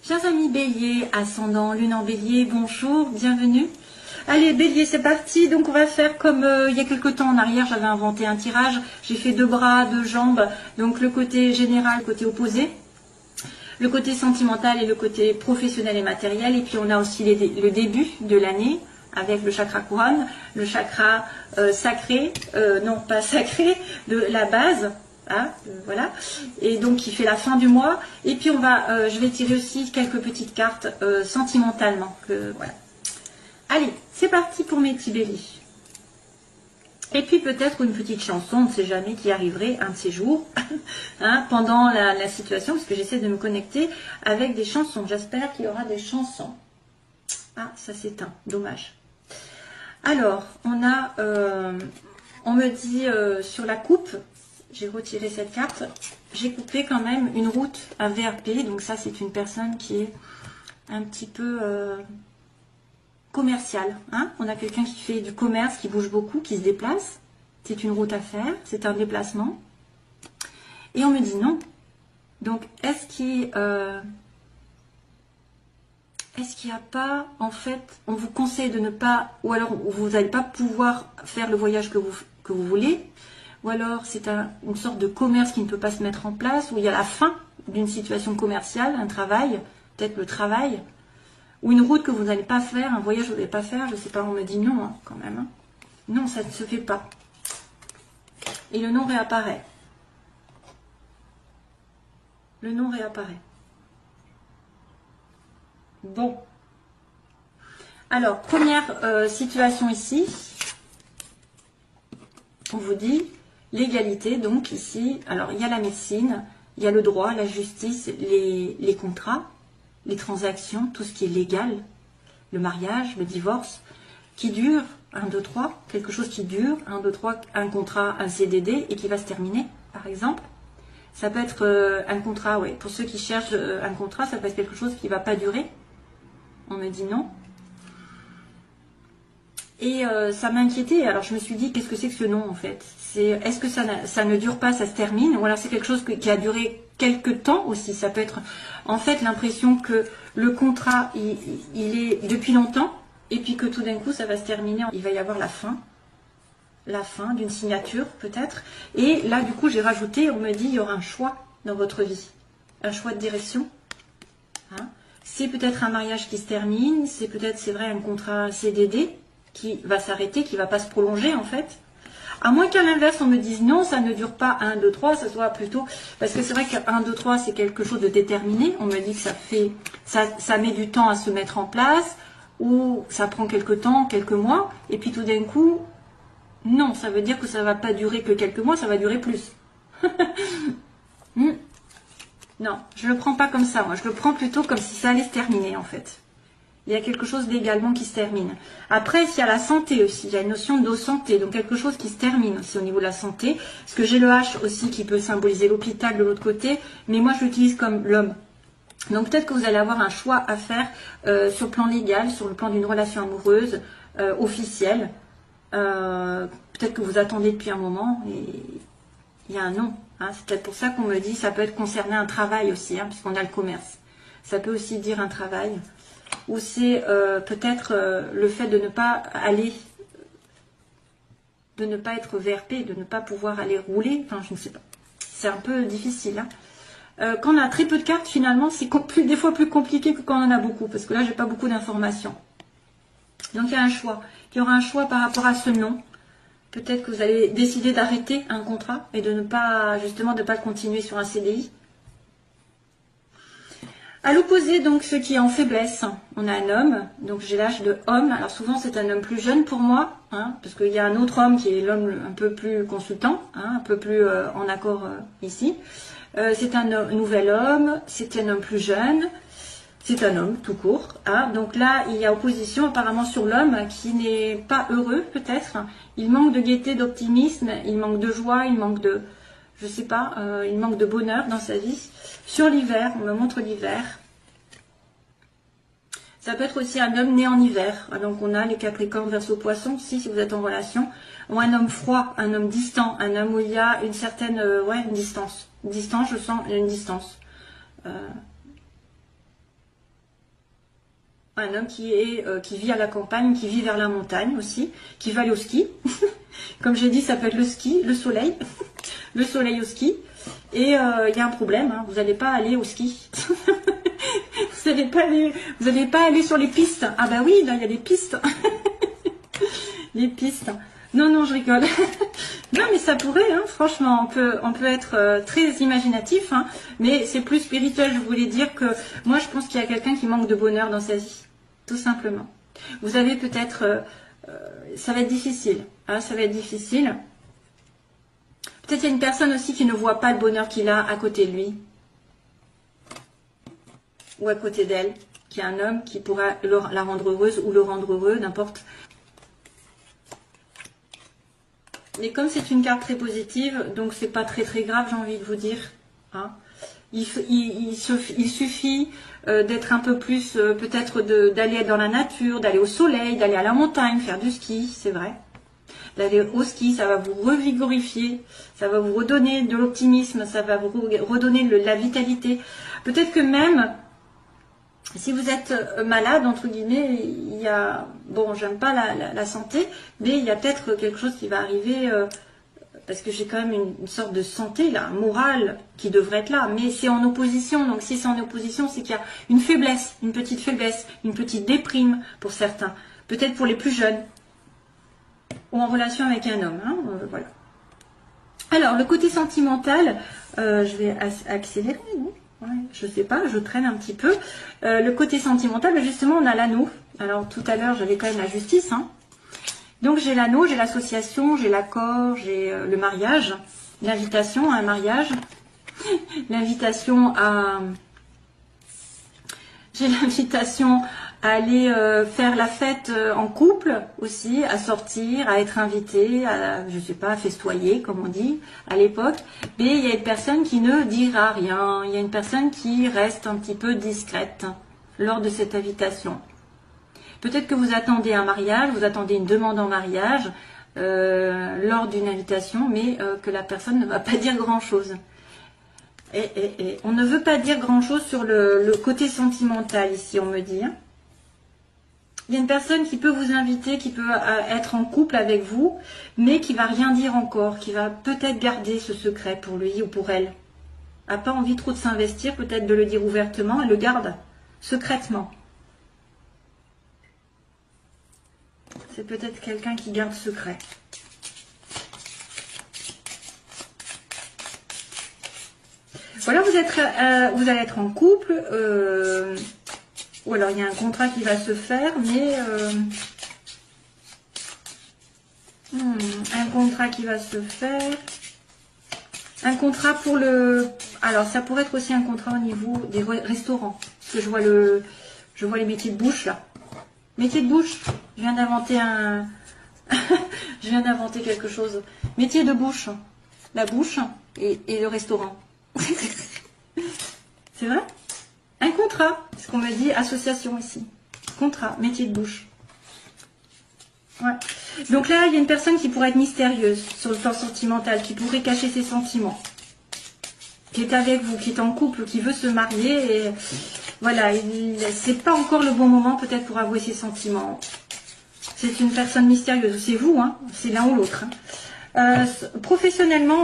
Chers amis Bélier, ascendant, lune en Bélier, bonjour, bienvenue. Allez Bélier, c'est parti. Donc on va faire comme il y a quelques temps en arrière, j'avais inventé un tirage. J'ai fait 2 bras, 2 jambes, donc le côté général, côté opposé. Le côté sentimental et le côté professionnel et matériel. Et puis on a aussi le début de l'année avec le chakra couronne, le chakra sacré, non pas sacré, de la base. Hein, voilà, et donc qui fait la fin du mois. Et puis on va, je vais tirer aussi quelques petites cartes sentimentalement. Voilà. Allez, c'est parti pour mes petits béliers. Et puis peut-être une petite chanson, on ne sait jamais, qui arriverait un de ces jours, hein, pendant la situation, parce que j'essaie de me connecter avec des chansons. J'espère qu'il y aura des chansons. Ah, ça s'éteint, dommage. Alors, on a, on me dit sur la coupe, j'ai retiré cette carte, j'ai coupé quand même une route, un VRP, donc ça c'est une personne qui est un petit peu commerciale. Hein, on a quelqu'un qui fait du commerce, qui bouge beaucoup, qui se déplace, c'est une route à faire, c'est un déplacement. Et on me dit non. Donc est-ce qu'il n'y a pas, en fait, on vous conseille de ne pas, ou alors vous n'allez pas pouvoir faire le voyage que vous voulez, ou alors c'est une sorte de commerce qui ne peut pas se mettre en place, où il y a la fin d'une situation commerciale, un travail, peut-être le travail, ou une route que vous n'allez pas faire, un voyage que vous n'allez pas faire, je ne sais pas, on me dit non, hein, quand même. Hein. Non, ça ne se fait pas. Et le non réapparaît. Le non réapparaît. Bon. Alors, première situation ici, on vous dit l'égalité, donc ici, alors il y a la médecine, il y a le droit, la justice, les contrats, les transactions, tout ce qui est légal, le mariage, le divorce, qui dure, 1, 2, 3, quelque chose qui dure, 1, 2, 3, un contrat, un CDD, et qui va se terminer, par exemple. Ça peut être un contrat, ouais, pour ceux qui cherchent un contrat, ça peut être quelque chose qui ne va pas durer. On me dit non. Et ça m'a inquiétée. Alors je me suis dit, qu'est-ce que c'est que ce nom en fait? Est-ce que ça ne dure pas, ça se termine? Ou alors c'est quelque chose qui a duré quelques temps aussi. Ça peut être en fait l'impression que le contrat, il est depuis longtemps, et puis que tout d'un coup ça va se terminer. Il va y avoir la fin d'une signature peut-être. Et là du coup j'ai rajouté, on me dit, il y aura un choix dans votre vie. Un choix de direction. Hein, c'est peut-être un mariage qui se termine, c'est peut-être, c'est vrai, un contrat CDD qui va s'arrêter, qui ne va pas se prolonger en fait. À moins qu'à l'inverse, on me dise non, ça ne dure pas 1, 2, 3, ça soit plutôt... Parce que c'est vrai que 1, 2, 3, c'est quelque chose de déterminé. On me dit que ça met du temps à se mettre en place, ou ça prend quelques temps, quelques mois, et puis tout d'un coup, non, ça veut dire que ça ne va pas durer que quelques mois, ça va durer plus. Non, je ne le prends pas comme ça, moi. Je le prends plutôt comme si ça allait se terminer, en fait. Il y a quelque chose légalement qui se termine. Après, il y a la santé aussi. Il y a une notion de santé, donc quelque chose qui se termine aussi au niveau de la santé. Parce que j'ai le H aussi qui peut symboliser l'hôpital de l'autre côté, mais moi je l'utilise comme l'homme. Donc peut-être que vous allez avoir un choix à faire sur le plan légal, sur le plan d'une relation amoureuse, officielle. Peut-être que vous attendez depuis un moment et il y a un non. Hein. C'est peut-être pour ça qu'on me dit, ça peut être concerné un travail aussi, hein, puisqu'on a le commerce. Ça peut aussi dire un travail. Ou c'est peut-être le fait de ne pas aller, de ne pas être VRP, de ne pas pouvoir aller rouler, enfin je ne sais pas. C'est un peu difficile. Hein. Quand on a très peu de cartes, finalement, c'est des fois plus compliqué que quand on en a beaucoup, parce que là, j'ai pas beaucoup d'informations. Donc il y a un choix. Il y aura un choix par rapport à ce nom. Peut-être que vous allez décider d'arrêter un contrat et de ne pas, justement, de ne pas continuer sur un CDI. À l'opposé, donc, ce qui est en faiblesse, on a un homme, donc j'ai l'âge de homme. Alors souvent, c'est un homme plus jeune pour moi, hein, parce qu'il y a un autre homme qui est l'homme un peu plus consultant, hein, un peu plus en accord ici. C'est un nouvel homme, c'est un homme plus jeune, c'est un homme tout court. Hein. Donc là, il y a opposition apparemment sur l'homme qui n'est pas heureux, peut-être. Il manque de gaieté, d'optimisme, il manque de joie, il manque de... Je sais pas, il manque de bonheur dans sa vie. Sur l'hiver, on me montre l'hiver. Ça peut être aussi un homme né en hiver. Donc on a les Capricornes, Verseau, Poissons, si vous êtes en relation. Ou un homme froid, un homme distant, un homme où il y a une certaine, ouais, une distance. Une distance, je sens une distance. un homme qui vit à la campagne, qui vit vers la montagne aussi, qui va aller au ski. Comme j'ai dit, ça peut être le ski, le soleil, le soleil au ski. Et il y a un problème, hein, vous n'allez pas aller au ski. Vous n'allez pas aller sur les pistes. Ah bah oui, là il y a des pistes. Les pistes. Non, non, je rigole. Non, mais ça pourrait, hein, franchement, on peut être très imaginatif, hein, mais c'est plus spirituel. Je voulais dire que moi, je pense qu'il y a quelqu'un qui manque de bonheur dans sa vie, tout simplement. Vous avez peut-être, ça va être difficile, hein, ça va être difficile. Peut-être il y a une personne aussi qui ne voit pas le bonheur qu'il a à côté de lui, ou à côté d'elle, qui est un homme qui pourra la rendre heureuse ou le rendre heureux, n'importe. Mais comme c'est une carte très positive, donc c'est pas très très grave, j'ai envie de vous dire. Hein. Il suffit d'être un peu plus, peut-être d'aller dans la nature, d'aller au soleil, d'aller à la montagne, faire du ski, c'est vrai. D'aller au ski, ça va vous revigorifier, ça va vous redonner de l'optimisme, ça va vous redonner la vitalité. Peut-être que même, si vous êtes malade, entre guillemets, il y a, bon, j'aime pas la santé, mais il y a peut-être quelque chose qui va arriver, parce que j'ai quand même une sorte de santé, là, morale, qui devrait être là, mais c'est en opposition, donc si c'est en opposition, c'est qu'il y a une faiblesse, une petite déprime pour certains, peut-être pour les plus jeunes, ou en relation avec un homme, hein, voilà. Alors, le côté sentimental, je vais accélérer, non ? Ouais, je sais pas, je traîne un petit peu. Le côté sentimental, justement, on a l'anneau. Alors, tout à l'heure, j'avais quand même la justice. Hein. Donc, j'ai l'anneau, j'ai l'association, j'ai l'accord, j'ai le mariage, l'invitation à un mariage, l'invitation à... J'ai l'invitation à aller faire la fête en couple aussi, à sortir, à être invité, à, je sais pas, à festoyer, comme on dit à l'époque. Mais il y a une personne qui ne dira rien, il y a une personne qui reste un petit peu discrète lors de cette invitation. Peut-être que vous attendez un mariage, vous attendez une demande en mariage lors d'une invitation, mais que la personne ne va pas dire grand-chose. Et on ne veut pas dire grand-chose sur le côté sentimental ici, on me dit. Il y a une personne qui peut vous inviter, qui peut être en couple avec vous, mais qui va rien dire encore, qui va peut-être garder ce secret pour lui ou pour elle. A pas envie trop de s'investir, peut-être de le dire ouvertement, elle le garde secrètement. C'est peut-être quelqu'un qui garde secret. Voilà, vous allez être en couple, ou alors il y a un contrat qui va se faire, mais un contrat qui va se faire, un contrat pour le... Alors ça pourrait être aussi un contrat au niveau des restaurants, parce que je vois les métiers de bouche là. Métier de bouche, je viens d'inventer je viens d'inventer quelque chose. Métier de bouche, la bouche et le restaurant. C'est vrai? Un contrat, ce qu'on me dit, association ici. Contrat, métier de bouche. Ouais. Donc là, il y a une personne qui pourrait être mystérieuse sur le plan sentimental, qui pourrait cacher ses sentiments, qui est avec vous, qui est en couple, qui veut se marier. Et voilà, c'est pas encore le bon moment peut-être pour avouer ses sentiments. C'est une personne mystérieuse. C'est vous, hein, c'est l'un ou l'autre. Hein. Professionnellement,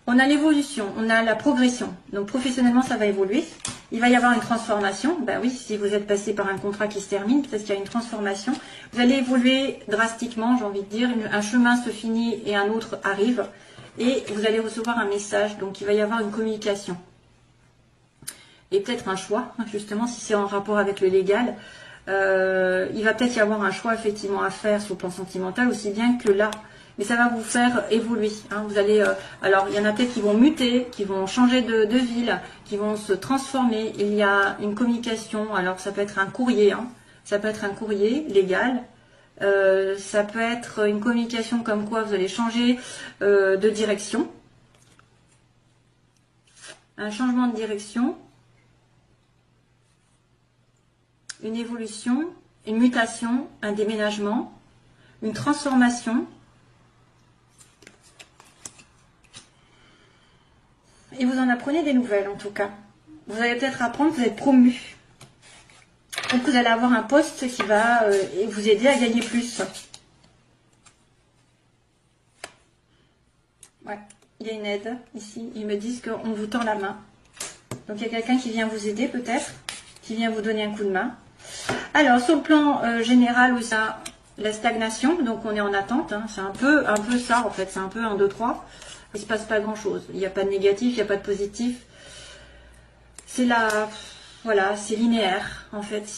on a l'évolution, on a la progression. Donc professionnellement, ça va évoluer. Il va y avoir une transformation. Ben oui, si vous êtes passé par un contrat qui se termine, peut-être qu'il y a une transformation. Vous allez évoluer drastiquement, j'ai envie de dire. Un chemin se finit et un autre arrive. Et vous allez recevoir un message. Donc il va y avoir une communication. Et peut-être un choix, justement, si c'est en rapport avec le légal. Il va peut-être y avoir un choix effectivement à faire sur le plan sentimental, aussi bien que là. Mais ça va vous faire évoluer. Hein. Vous allez, alors, il y en a peut-être qui vont muter, qui vont changer de ville, qui vont se transformer. Il y a une communication. Alors, ça peut être un courrier. Hein. Ça peut être un courrier légal. Ça peut être une communication comme quoi vous allez changer de direction. Un changement de direction. Une évolution. Une mutation. Un déménagement. Une transformation. Et vous en apprenez des nouvelles en tout cas. Vous allez peut-être apprendre que vous êtes promu. Donc vous allez avoir un poste qui va vous aider à gagner plus. Ouais, il y a une aide ici. Ils me disent qu'on vous tend la main. Donc il y a quelqu'un qui vient vous aider peut-être, qui vient vous donner un coup de main. Alors sur le plan général, où ça, la stagnation, donc on est en attente. Hein, c'est un peu ça en fait, c'est un peu 1, 2, 3. Il ne se passe pas grand-chose. Il n'y a pas de négatif, il n'y a pas de positif. C'est voilà, c'est linéaire en fait.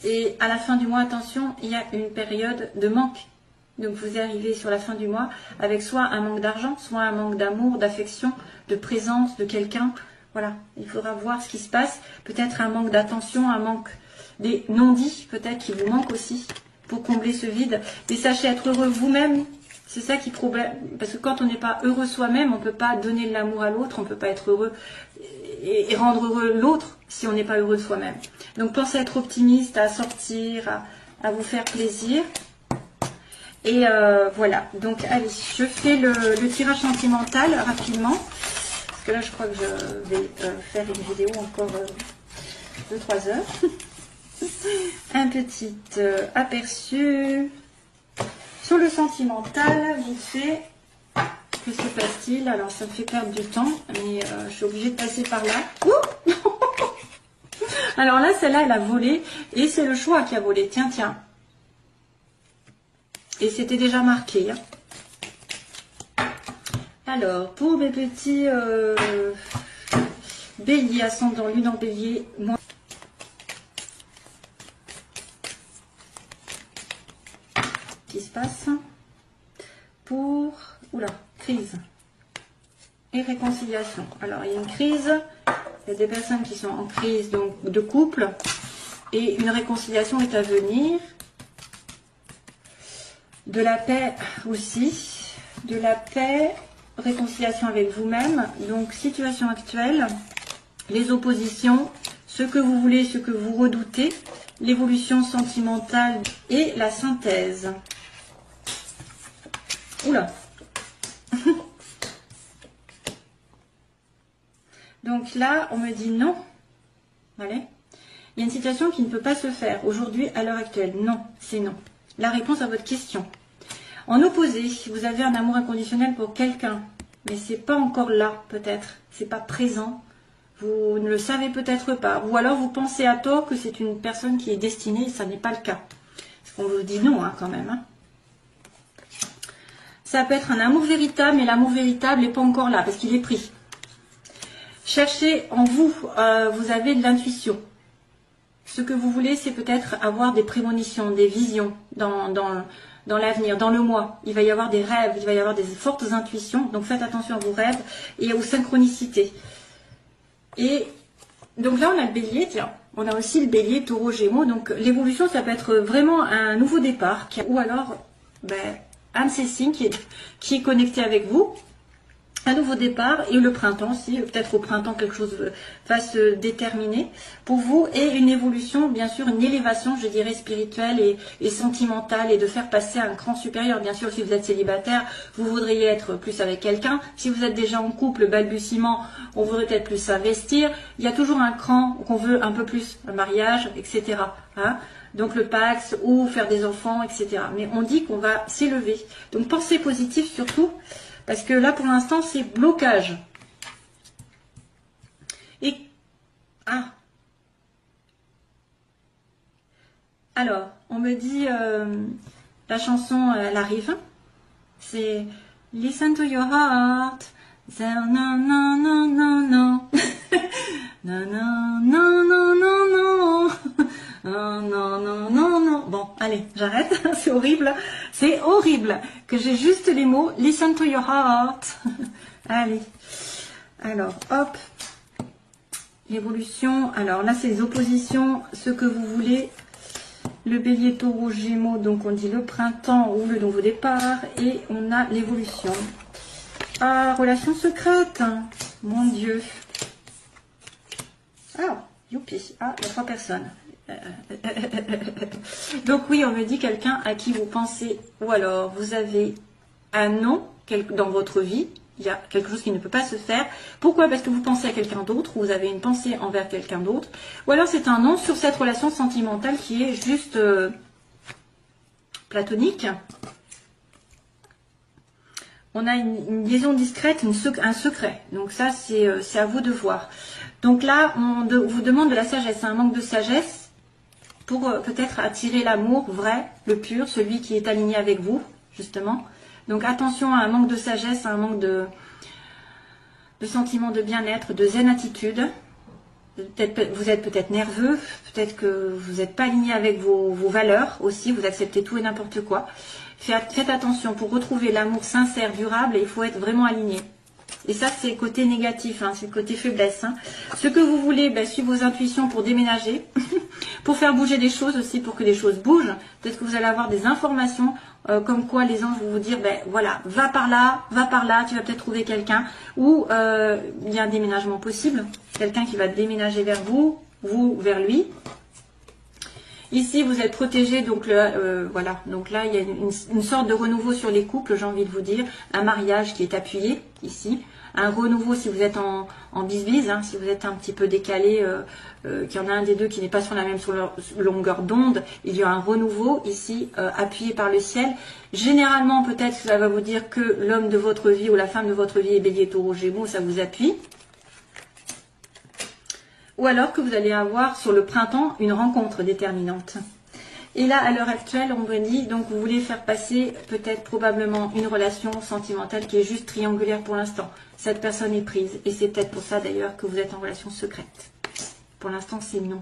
Et à la fin du mois, attention, il y a une période de manque. Donc vous arrivez sur la fin du mois avec soit un manque d'argent, soit un manque d'amour, d'affection, de présence de quelqu'un. Voilà, il faudra voir ce qui se passe. Peut-être un manque d'attention, un manque des non-dits, peut-être qui vous manque aussi pour combler ce vide. Mais sachez être heureux vous-même. C'est ça qui est problème. Parce que quand on n'est pas heureux soi-même, on ne peut pas donner de l'amour à l'autre, on ne peut pas être heureux et rendre heureux l'autre si on n'est pas heureux de soi-même. Donc pensez à être optimiste, à sortir, à vous faire plaisir. Et voilà, donc allez, je fais le tirage sentimental rapidement. Parce que là, je crois que je vais faire une vidéo encore de 3 heures. Un petit aperçu sur le sentimental, vite fait. Que se passe-t-il? Alors, ça me fait perdre du temps, mais je suis obligée de passer par là. Ouh. Alors là, celle-là, elle a volé, et c'est le choix qui a volé. Tiens, tiens. Et c'était déjà marqué. Hein. Alors, pour mes petits béliers, ascendant lune en bélier, moi. Qu'est-ce qui se passe? Pour... Oula, crise et réconciliation. Alors, il y a une crise, il y a des personnes qui sont en crise donc de couple et une réconciliation est à venir. De la paix aussi, de la paix, réconciliation avec vous-même. Donc, situation actuelle, les oppositions, ce que vous voulez, ce que vous redoutez, l'évolution sentimentale et la synthèse. Oula. Donc là, on me dit non. Allez. Il y a une situation qui ne peut pas se faire aujourd'hui, à l'heure actuelle. Non, c'est non. La réponse à votre question. En opposé, vous avez un amour inconditionnel pour quelqu'un, mais c'est pas encore là, peut-être. C'est pas présent. Vous ne le savez peut-être pas. Ou alors vous pensez à tort que c'est une personne qui est destinée, et ça n'est pas le cas. Parce qu'on vous dit non, hein, quand même. Hein. Ça peut être un amour véritable, mais l'amour véritable n'est pas encore là, parce qu'il est pris. Cherchez en vous, vous avez de l'intuition. Ce que vous voulez, c'est peut-être avoir des prémonitions, des visions dans l'avenir, dans le mois. Il va y avoir des rêves, il va y avoir des fortes intuitions. Donc faites attention à vos rêves et aux synchronicités. Et donc là, on a le bélier, tiens. On a aussi le bélier, taureau, gémeaux. Donc l'évolution, ça peut être vraiment un nouveau départ. Ou alors, un de ces signes qui est connecté avec vous. Un nouveau départ et le printemps aussi, peut-être au printemps quelque chose va se déterminer pour vous et une évolution, bien sûr, une élévation, je dirais, spirituelle et sentimentale et de faire passer à un cran supérieur. Bien sûr, si vous êtes célibataire, vous voudriez être plus avec quelqu'un. Si vous êtes déjà en couple, balbutiement, on voudrait peut-être plus s'investir. Il y a toujours un cran qu'on veut un peu plus, un mariage, etc. Hein, donc le Pax ou faire des enfants, etc. Mais on dit qu'on va s'élever. Donc pensez positif surtout. Parce que là, pour l'instant, c'est blocage. Et... Ah. Alors, on me dit... la chanson, elle arrive. C'est... Listen to your heart. Non, non, non, non, non, non. Non, non, non, non, non, non. Non, non, non, non, non. Bon, allez, j'arrête. C'est horrible. C'est horrible que j'ai juste les mots. Listen to your heart. Allez. Alors, hop. L'évolution. Alors là, c'est les oppositions. Ce que vous voulez. Le bélier, taureau, gémeaux. Donc, on dit le printemps ou le nouveau départ. Et on a l'évolution. Ah, relation secrète. Mon Dieu. Ah, youpi. Ah, il y a 3 personnes. Donc oui, on me dit quelqu'un à qui vous pensez, ou alors vous avez un nom dans votre vie, Il y a quelque chose qui ne peut pas se faire. Pourquoi? Parce que vous pensez à quelqu'un d'autre, ou vous avez une pensée envers quelqu'un d'autre. Ou alors c'est un non sur cette relation sentimentale qui est juste platonique. On a une liaison discrète, un secret. Donc ça, c'est à vous de voir. Donc là, on vous demande de la sagesse. C'est un manque de sagesse pour peut-être attirer l'amour vrai, le pur, celui qui est aligné avec vous, justement. Donc attention à un manque de sagesse, à un manque de sentiment de bien-être, de zen attitude. Vous êtes peut-être nerveux, peut-être que vous n'êtes pas aligné avec vos valeurs aussi, vous acceptez tout et n'importe quoi. Faites attention, pour retrouver l'amour sincère, durable, il faut être vraiment aligné. Et ça, c'est le côté négatif, hein, c'est le côté faiblesse. Hein. Ce que vous voulez, suivre vos intuitions pour déménager, pour faire bouger des choses aussi, pour que les choses bougent. Peut-être que vous allez avoir des informations comme quoi les anges vont vous dire, voilà, va par là, tu vas peut-être trouver quelqu'un. Ou il y a un déménagement possible, quelqu'un qui va déménager vers vous, vous vers lui. Ici, vous êtes protégé, donc voilà. Donc là, il y a une sorte de renouveau sur les couples, j'ai envie de vous dire. Un mariage qui est appuyé, ici. Un renouveau si vous êtes en bise-bise, hein, si vous êtes un petit peu décalé, qu'il y en a un des deux qui n'est pas sur la même longueur d'onde. Il y a un renouveau ici, appuyé par le ciel. Généralement, peut-être que ça va vous dire que l'homme de votre vie ou la femme de votre vie est Bélier, Taureau, Gémeaux, ça vous appuie. Ou alors que vous allez avoir sur le printemps une rencontre déterminante. Et là, à l'heure actuelle, on me dit, donc vous voulez faire passer peut-être probablement une relation sentimentale qui est juste triangulaire pour l'instant. Cette personne est prise. Et c'est peut-être pour ça d'ailleurs que vous êtes en relation secrète. Pour l'instant, c'est non.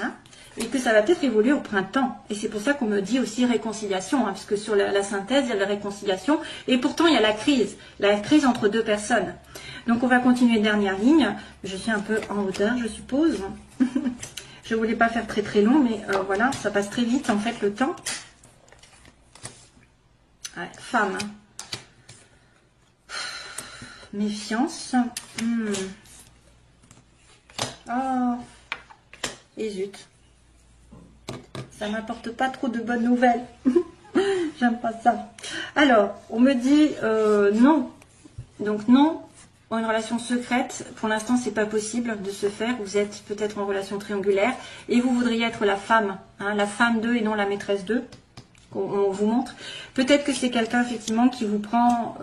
Hein? Et que ça va peut-être évoluer au printemps. Et c'est pour ça qu'on me dit aussi réconciliation, hein, puisque sur la synthèse, il y a la réconciliation. Et pourtant, il y a la crise entre deux personnes. Donc, on va continuer dernière ligne. Je suis un peu en hauteur, je suppose. Je ne voulais pas faire très très long, mais voilà, ça passe très vite, en fait, le temps. Ouais, femme. Méfiance. Oh, et zut. Ça m'apporte pas trop de bonnes nouvelles. J'aime pas ça. Alors, on me dit non. Donc non, une relation secrète, pour l'instant, c'est pas possible de se faire. Vous êtes peut-être en relation triangulaire et vous voudriez être la femme, hein, la femme d'eux et non la maîtresse d'eux. On vous montre. Peut-être que c'est quelqu'un effectivement qui vous prend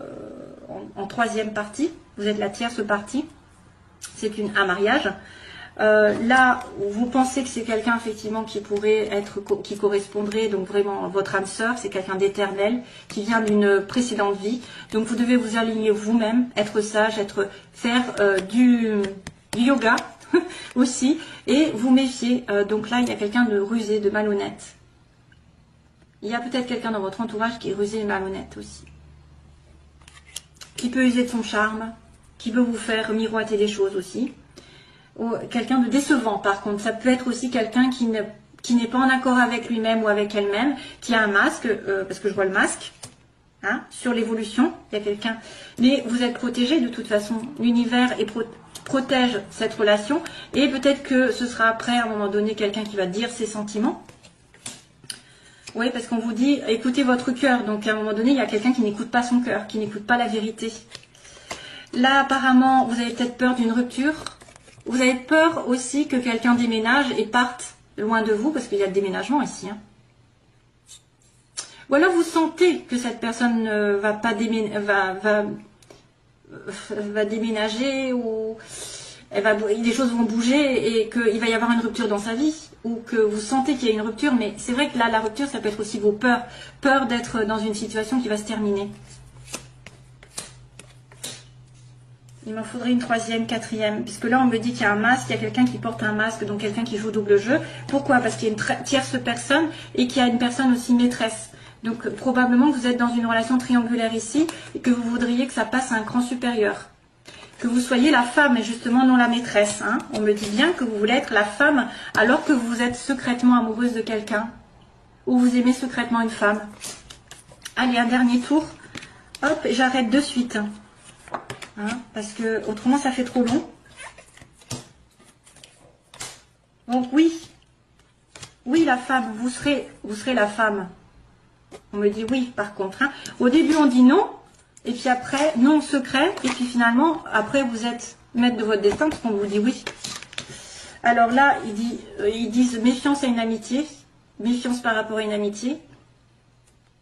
en troisième partie. Vous êtes la tierce partie. C'est un mariage. Là, vous pensez que c'est quelqu'un effectivement qui pourrait être, qui correspondrait donc vraiment à votre âme sœur, c'est quelqu'un d'éternel qui vient d'une précédente vie. Donc vous devez vous aligner vous-même, être sage, faire du yoga aussi et vous méfier. Donc là, il y a quelqu'un de rusé, de malhonnête. Il y a peut-être quelqu'un dans votre entourage qui est rusé et malhonnête aussi, qui peut user de son charme, qui peut vous faire miroiter des choses aussi. Ou quelqu'un de décevant par contre, ça peut être aussi quelqu'un qui n'est pas en accord avec lui-même ou avec elle-même, qui a un masque, parce que je vois le masque, hein, sur l'évolution, il y a quelqu'un, mais vous êtes protégé de toute façon, l'univers protège cette relation, et peut-être que ce sera après à un moment donné quelqu'un qui va dire ses sentiments. Oui, parce qu'on vous dit, écoutez votre cœur, donc à un moment donné, il y a quelqu'un qui n'écoute pas son cœur, qui n'écoute pas la vérité. Là apparemment, vous avez peut-être peur d'une rupture. Vous avez peur aussi que quelqu'un déménage et parte loin de vous, parce qu'il y a le déménagement ici. Hein. Ou alors vous sentez que cette personne va pas va déménager, ou les choses vont bouger et qu'il va y avoir une rupture dans sa vie, ou que vous sentez qu'il y a une rupture, mais c'est vrai que là, la rupture, ça peut être aussi vos peurs. Peur d'être dans une situation qui va se terminer. Il m'en faudrait une troisième, quatrième, puisque là on me dit qu'il y a un masque, il y a quelqu'un qui porte un masque, donc quelqu'un qui joue double jeu. Pourquoi? Parce qu'il y a une tierce personne et qu'il y a une personne aussi maîtresse. Donc probablement que vous êtes dans une relation triangulaire ici et que vous voudriez que ça passe à un cran supérieur. Que vous soyez la femme et justement non la maîtresse. Hein. On me dit bien que vous voulez être la femme alors que vous êtes secrètement amoureuse de quelqu'un. Ou vous aimez secrètement une femme. Allez, un dernier tour. Hop, j'arrête de suite. Hein, parce que autrement ça fait trop long. Donc oui, la femme, vous serez la femme. On me dit oui par contre. Hein. Au début on dit non, Et puis après, non secret. Et puis finalement, après, vous êtes maître de votre destin parce qu'on vous dit oui. Alors là, ils disent méfiance à une amitié. Méfiance par rapport à une amitié.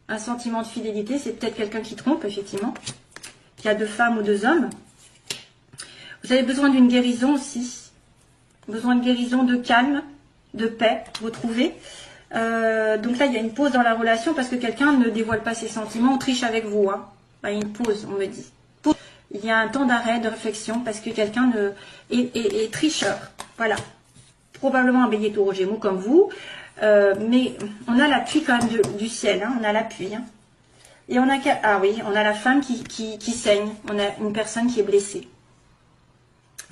Un sentiment de fidélité. C'est peut-être quelqu'un qui trompe, effectivement. Il y a 2 femmes ou 2 hommes. Vous avez besoin d'une guérison aussi. Besoin de guérison, de calme, de paix, retrouver. Donc là, il y a une pause dans la relation parce que quelqu'un ne dévoile pas ses sentiments ou triche avec vous. Hein. Il y a une pause, on me dit. Il y a un temps d'arrêt, de réflexion parce que quelqu'un est tricheur. Voilà. Probablement un bélier taureau gémeaux comme vous. Mais on a l'appui quand même du ciel. Hein. On a l'appui. Hein. Et on a, ah oui, on a la femme qui saigne. On a une personne qui est blessée.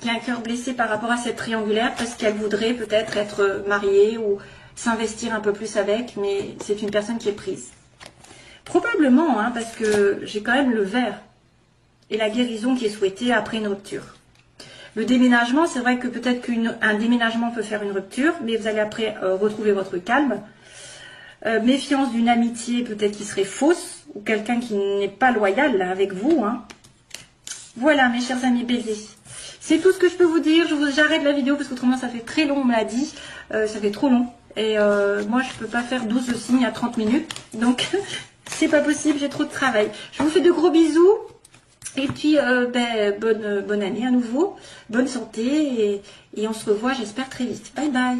Qui a un cœur blessé par rapport à cette triangulaire parce qu'elle voudrait peut-être être mariée ou s'investir un peu plus avec, mais c'est une personne qui est prise. Probablement, hein, parce que j'ai quand même le vert et la guérison qui est souhaitée après une rupture. Le déménagement, c'est vrai que peut-être qu'un déménagement peut faire une rupture, mais vous allez après retrouver votre calme. Méfiance d'une amitié peut-être qui serait fausse, ou quelqu'un qui n'est pas loyal là, avec vous. Hein. Voilà, mes chers amis béliers. C'est tout ce que je peux vous dire. J'arrête la vidéo parce qu'autrement ça fait très long, on me l'a dit. Ça fait trop long. Et moi, je peux pas faire 12 signes à 30 minutes. Donc, c'est pas possible, j'ai trop de travail. Je vous fais de gros bisous. Et puis, bonne année à nouveau. Bonne santé. Et on se revoit, j'espère, très vite. Bye bye.